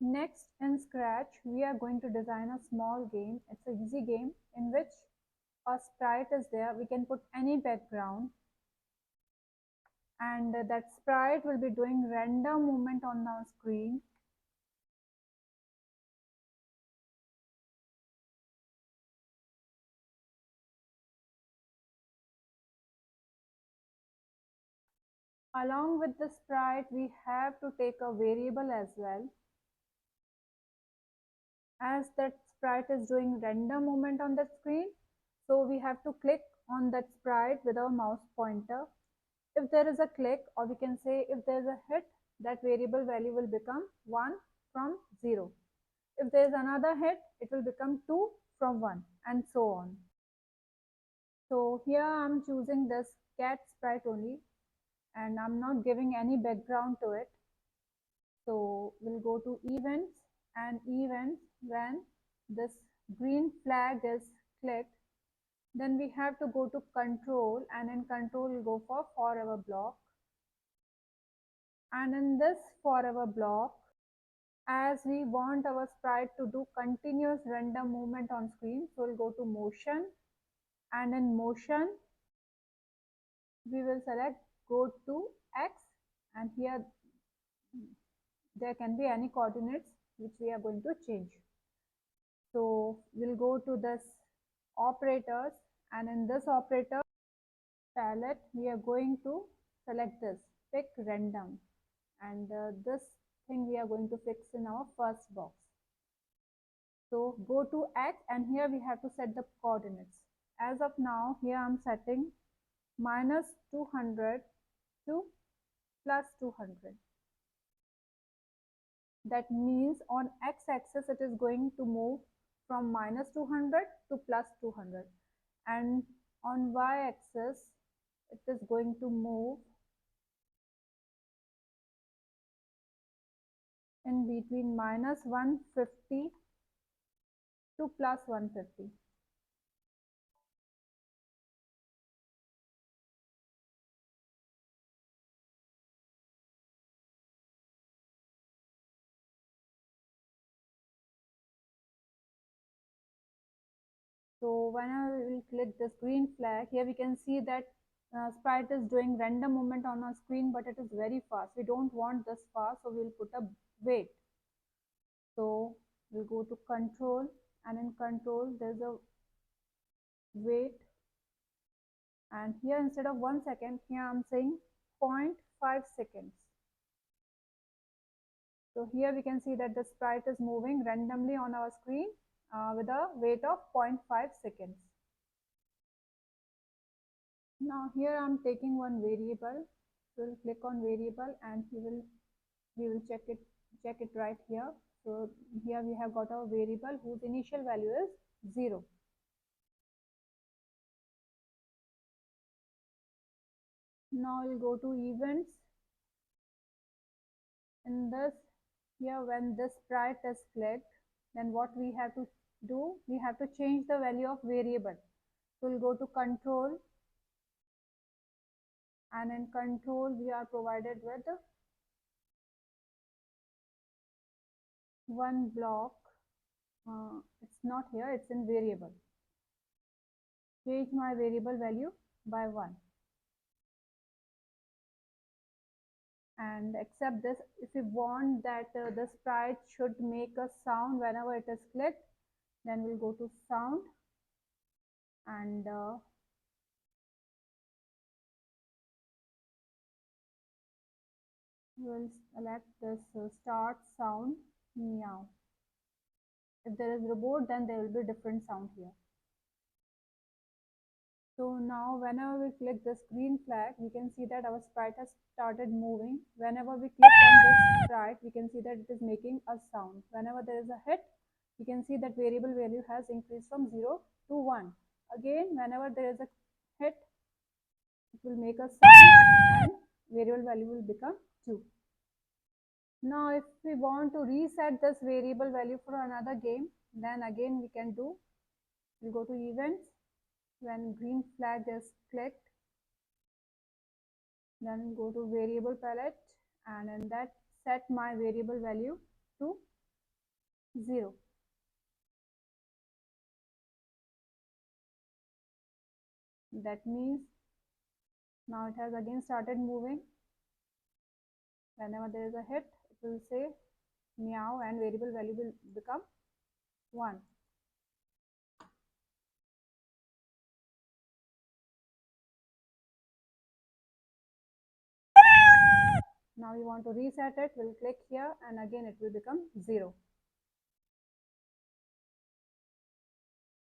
Next, in Scratch, we are going to design a small game. It's an easy game in which a sprite is there. We can put any background, and that sprite will be doing random movement on our screen. Along with the sprite, we have to take a variable as well. As that sprite is doing random movement on the screen, so we have to click on that sprite with our mouse pointer. If there is a click, or we can say if there is a hit, that variable value will become 1 from 0. If there is another hit, it will become 2 from 1, and so on. So here I'm choosing this cat sprite only, and I'm not giving any background to it. So we'll go to events, and events, when this green flag is clicked, then we have to go to control, and in control we'll go for forever block. And in this forever block, as we want our sprite to do continuous random movement on screen, so we'll go to motion, and in motion we will select go to X, and here there can be any coordinates which we are going to change. So we'll go to this operators, and in this operator palette we are going to select this pick random, and this thing we are going to fix in our first box. So go to X, and here we have to set the coordinates. As of now, here I'm setting minus 200 to plus 200. That means on x-axis it is going to move from minus 200 to plus 200, and on y-axis it is going to move in between minus 150 to plus 150. So whenever we will click this green flag, here we can see that sprite is doing random movement on our screen, but it is very fast. We don't want this fast, so we'll put a wait. So we'll go to control, and in control there's a wait, and here instead of 1 second, here I'm saying 0.5 seconds. So here we can see that the sprite is moving randomly on our screen with a wait of 0.5 seconds. Now here I'm taking one variable. We'll click on variable, and we will check it right here. So here we have got our variable whose initial value is 0. Now we'll go to events. In this, here when this sprite is clicked, then what we have to do, we have to change the value of variable. So we'll go to control, and in control we are provided with one block. It's not here, it's in variable. Change my variable value by 1, and accept this. If we want that the sprite should make a sound whenever it is clicked, then we'll go to sound, and we'll select this start sound meow. If there is robot, then there will be different sound here. So now whenever we click this green flag, we can see that our sprite has started moving. Whenever we click on this sprite, we can see that it is making a sound. Whenever there is a hit, we can see that variable value has increased from 0 to 1. Again, whenever there is a hit, it will make a sound, and variable value will become 2. Now if we want to reset this variable value for another game, then again we can do, we'll go to events. When green flag is clicked, then go to variable palette, and in that set my variable value to 0. That means now it has again started moving. Whenever there is a hit, it will say meow and variable value will become 1. Now we want to reset it, we'll click here and again it will become 0.